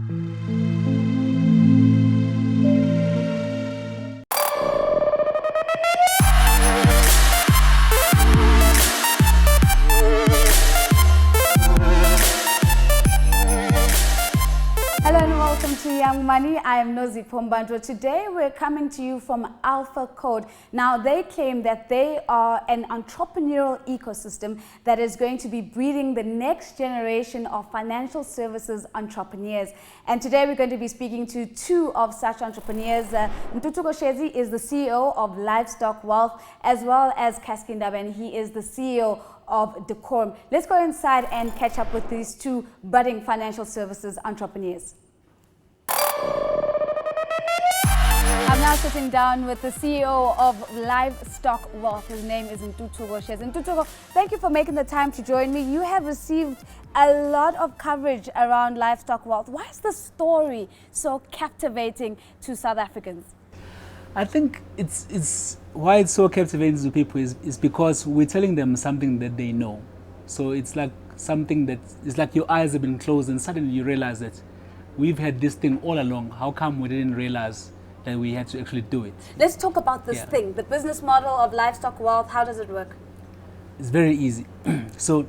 Young Money. I am Nozi Pombanjo. Today we're coming to you from Alpha Code. Now they claim that they are an entrepreneurial ecosystem that is going to be breeding the next generation of financial services entrepreneurs. And today we're going to be speaking to two of such entrepreneurs. Ntutuko Shezi is the CEO of Livestock Wealth, as well as Kaskindaba, and he is the CEO of Decorum. Let's go inside and catch up with these two budding financial services entrepreneurs. I'm now sitting down with the CEO of Livestock Wealth. His name is Ntutuko Shezi. Ntutuko, thank you for making the time to join me. You have received a lot of coverage around Livestock Wealth. Why is the story so captivating to South Africans? I think it's why it's so captivating to people is because we're telling them something that they know. So it's like something that it's like your eyes have been closed and suddenly you realize that we've had this thing all along. How come we didn't realize that we had to actually do it? Let's talk about this thing, the business model of Livestock Wealth. How does it work? It's very easy. So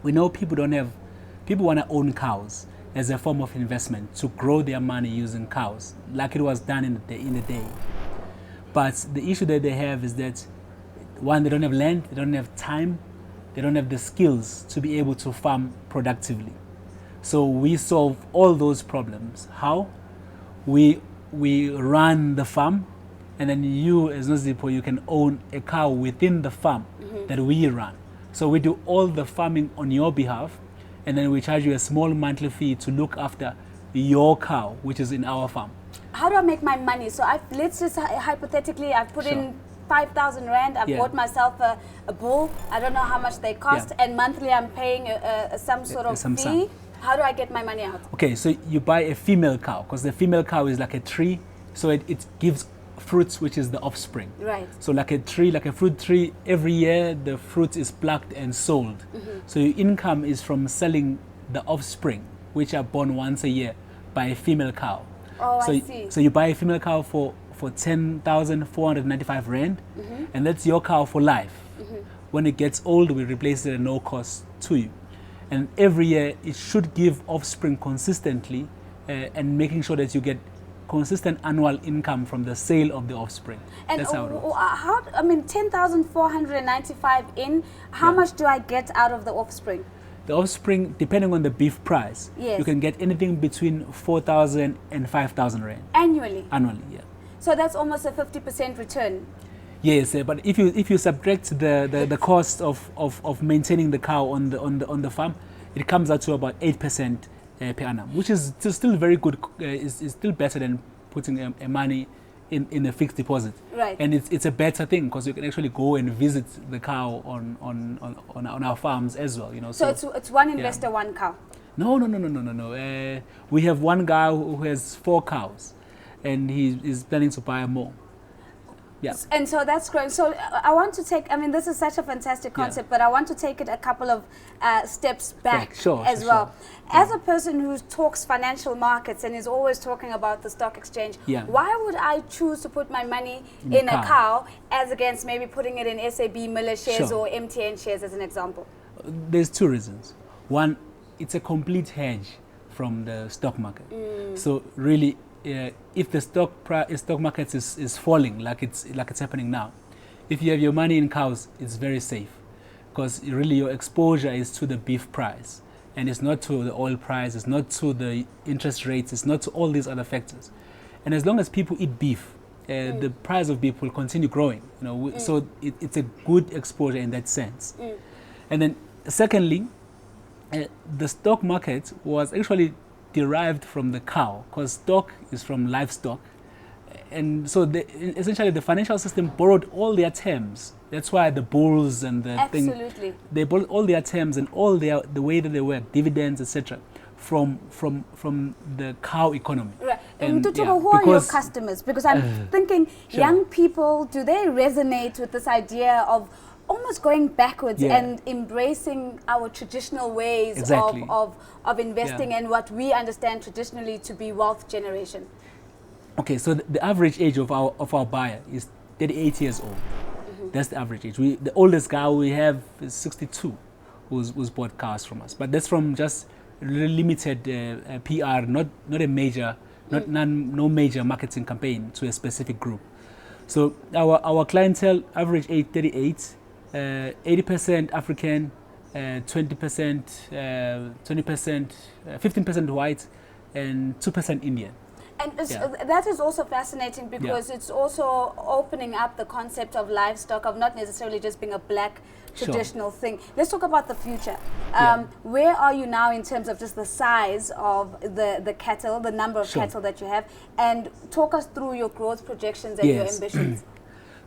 we know people want to own cows as a form of investment to grow their money using cows, like it was done in the day. But the issue that they have is that, one, they don't have land, they don't have time, they don't have the skills to be able to farm productively. So we solve all those problems. How? We run the farm, and then you, as Nozipo, you can own a cow within the farm that we run. So we do all the farming on your behalf, and then we charge you a small monthly fee to look after your cow, which is in our farm. How do I make my money? So let's just hypothetically, I've put in 5,000 Rand, I've bought myself a bull, I don't know how much they cost, and monthly I'm paying some sort of fee. How do I get my money out? Okay, so you buy a female cow, because the female cow is like a tree, so it gives fruits, which is the offspring. Right. So like a tree, like a fruit tree, every year the fruit is plucked and sold. So your income is from selling the offspring, which are born once a year by a female cow. Oh, so, I see. So you buy a female cow for 10,495 Rand, and that's your cow for life. When it gets old, we replace it at no cost to you. And every year it should give offspring consistently, and making sure that you get consistent annual income from the sale of the offspring. And that's how it works. I mean, 10,495 in, how much do I get out of the offspring? The offspring, depending on the beef price, you can get anything between 4,000 and 5,000 Rand. Annually? Annually, yeah. So that's almost a 50% return. Yes, but if you subtract the cost of maintaining the cow on the farm, it comes out to about 8% per annum, which is still very good. Is still better than putting money in a fixed deposit. Right. And it's a better thing because you can actually go and visit the cow on our farms as well. You know. So it's one investor, one cow. No. We have one guy who has 4 cows, and he is planning to buy more. Yeah. And so that's growing. So I want to take, I mean, this is such a fantastic concept, but I want to take it a couple of steps back as well. As a person who talks financial markets and is always talking about the stock exchange, why would I choose to put my money in a cow as against maybe putting it in SAB Miller shares or MTN shares as an example? There's 2 reasons. One, it's a complete hedge from the stock market. So really, if the stock market is falling like it's happening now, if you have your money in cows, it's very safe because really your exposure is to the beef price, and it's not to the oil price, it's not to the interest rates, it's not to all these other factors. And as long as people eat beef, the price of beef will continue growing. You know, so it's a good exposure in that sense. And then secondly, the stock market was actually derived from the cow, because stock is from livestock, and so essentially the financial system borrowed all their terms. That's why the bulls and the thing, they borrowed all their terms and all the way that they work, dividends, etc., from the cow economy. Right. And who are your customers? Because I'm thinking, young people, do they resonate with this idea of almost going backwards Yeah. and embracing our traditional ways Exactly. of investing and what we understand traditionally to be wealth generation. Okay, so the average age of our buyer is 38 years old. That's the average age. The oldest guy we have is 62, who's bought cars from us. But that's from just really limited PR, not a major, no major marketing campaign to a specific group. So our clientele average age 38, 80% African, 20%, 15% white, and 2% Indian. And that is also fascinating because it's also opening up the concept of livestock, of not necessarily just being a black traditional thing. Let's talk about the future. Where are you now in terms of just the size of the cattle, the number of cattle that you have, and talk us through your growth projections and your ambitions.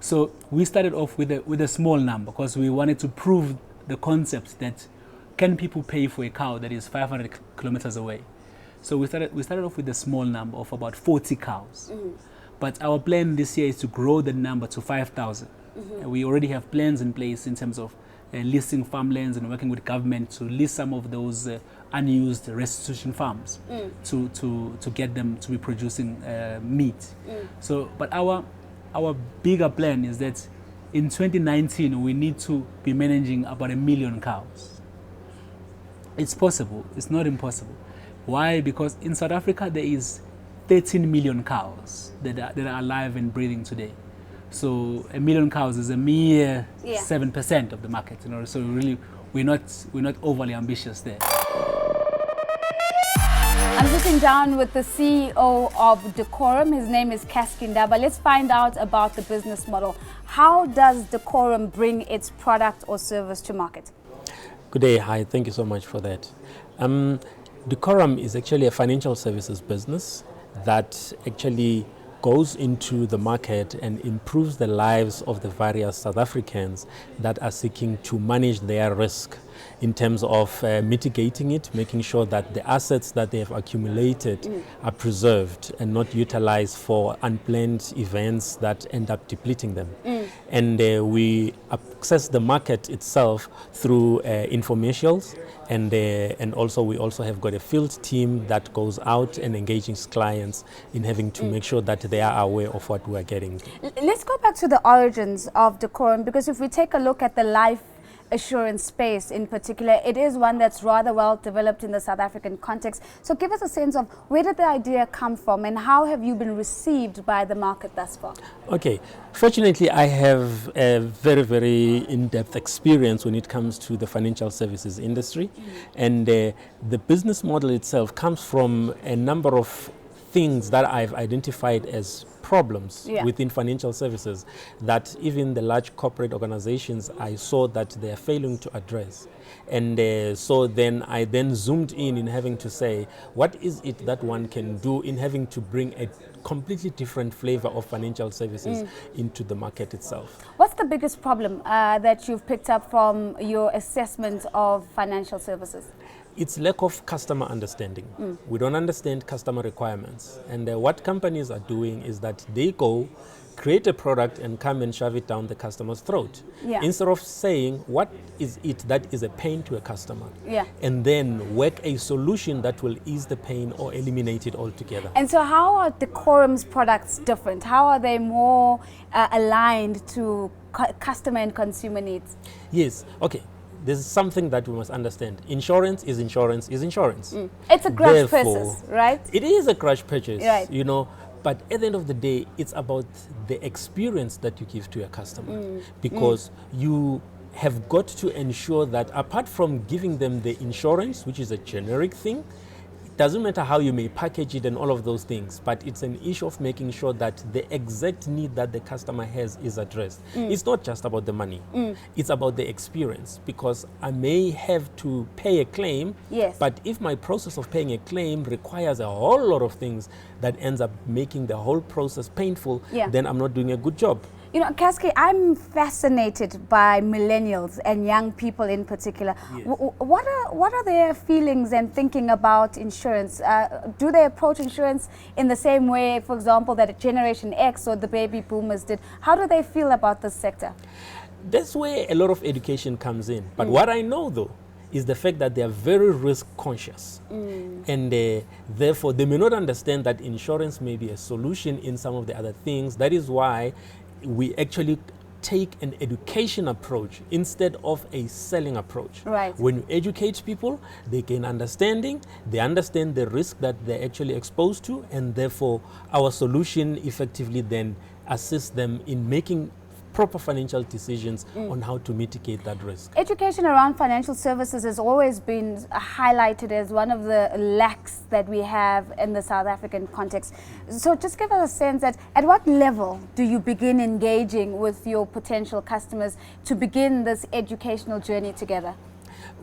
So we started off with a small number because we wanted to prove the concept that can people pay for a cow that is 500 kilometers away. So we started off with a small number of about 40 cows. But our plan this year is to grow the number to 5,000. We already have plans in place in terms of leasing farmlands and working with government to lease some of those unused restitution farms to get them to be producing meat. So, but our bigger plan is that in 2019 we need to be managing about 1 million cows. It's possible. It's not impossible. Why? Because in South Africa there is 13 million cows that are alive and breathing today. So 1 million cows is a mere 7% of the market. You know, so really we're not overly ambitious there. I'm sitting down with the CEO of Decorum. His name is Casky Ndaba. Let's find out about the business model. How does Decorum bring its product or service to market? Good day. Hi. Thank you so much for that. Decorum is actually a financial services business that actually goes into the market and improves the lives of the various South Africans that are seeking to manage their risk in terms of mitigating it, making sure that the assets that they have accumulated are preserved and not utilized for unplanned events that end up depleting them. And we access the market itself through informationals, and also we also have got a field team that goes out and engages clients in having to make sure that they are aware of what we are getting. Let's go back to the origins of Decorum, because if we take a look at the life assurance space in particular, it is one that's rather well developed in the South African context. So give us a sense of where did the idea come from and how have you been received by the market thus far? Okay, fortunately I have a very, very in-depth experience when it comes to the financial services industry, and the business model itself comes from a number of things that I've identified as problems within financial services that even the large corporate organizations I saw that they are failing to address. And so then I zoomed in having to say, what is it that one can do in having to bring a completely different flavor of financial services into the market itself. What's the biggest problem that you've picked up from your assessment of financial services? It's lack of customer understanding. We don't understand customer requirements. And what companies are doing is that they go, create a product and come and shove it down the customer's throat. Instead of saying, what is it that is a pain to a customer? And then work a solution that will ease the pain or eliminate it altogether. And so how are Decorum's products different? How are they more aligned to customer and consumer needs? Yes, okay. There's something that we must understand. Insurance is insurance is insurance. It's a crash purchase, right? It is a crash purchase, right. You know, but at the end of the day, it's about the experience that you give to your customer, because you have got to ensure that apart from giving them the insurance, which is a generic thing, doesn't matter how you may package it and all of those things, but it's an issue of making sure that the exact need that the customer has is addressed. It's not just about the money, it's about the experience, because I may have to pay a claim, but if my process of paying a claim requires a whole lot of things that ends up making the whole process painful, then I'm not doing a good job. You know, Casky, I'm fascinated by millennials and young people in particular. What are their feelings and thinking about insurance? Do they approach insurance in the same way, for example, that Generation X or the baby boomers did? How do they feel about this sector? that's where a lot of education comes in. But what I know, though, is the fact that they are very risk conscious. And therefore, they may not understand that insurance may be a solution in some of the other things. That is why we actually take an education approach instead of a selling approach. Right. When you educate people, they gain understanding, they understand the risk that they're actually exposed to, and therefore our solution effectively then assists them in making proper financial decisions on how to mitigate that risk. Education around financial services has always been highlighted as one of the lacks that we have in the South African context. So just give us a sense that at what level do you begin engaging with your potential customers to begin this educational journey together?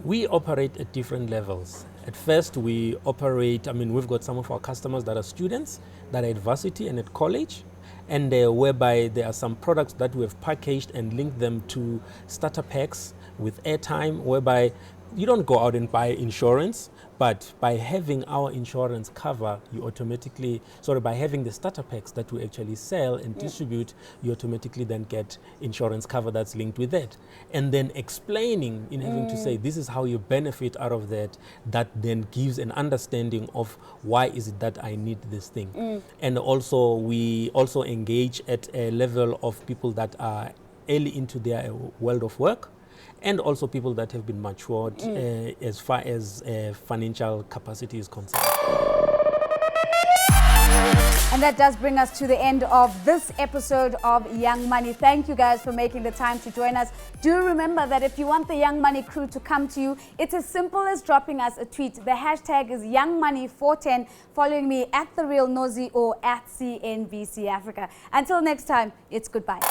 We operate at different levels. At first, we operate, we've got some of our customers that are students, that are at varsity and at college, and whereby there are some products that we have packaged and linked them to starter packs with airtime, whereby you don't go out and buy insurance, but by having our insurance cover, you automatically, by having the starter packs that we actually sell and distribute, you automatically then get insurance cover that's linked with that. And then explaining, in having to say, this is how you benefit out of that, that then gives an understanding of why is it that I need this thing. And also, we also engage at a level of people that are early into their world of work, and also people that have been matured as far as financial capacity is concerned. And that does bring us to the end of this episode of Young Money. Thank you guys for making the time to join us. Do remember that if you want the Young Money crew to come to you, it's as simple as dropping us a tweet. The hashtag is YoungMoney410, following me at TheRealNozi or at CNBC Africa. Until next time, it's goodbye.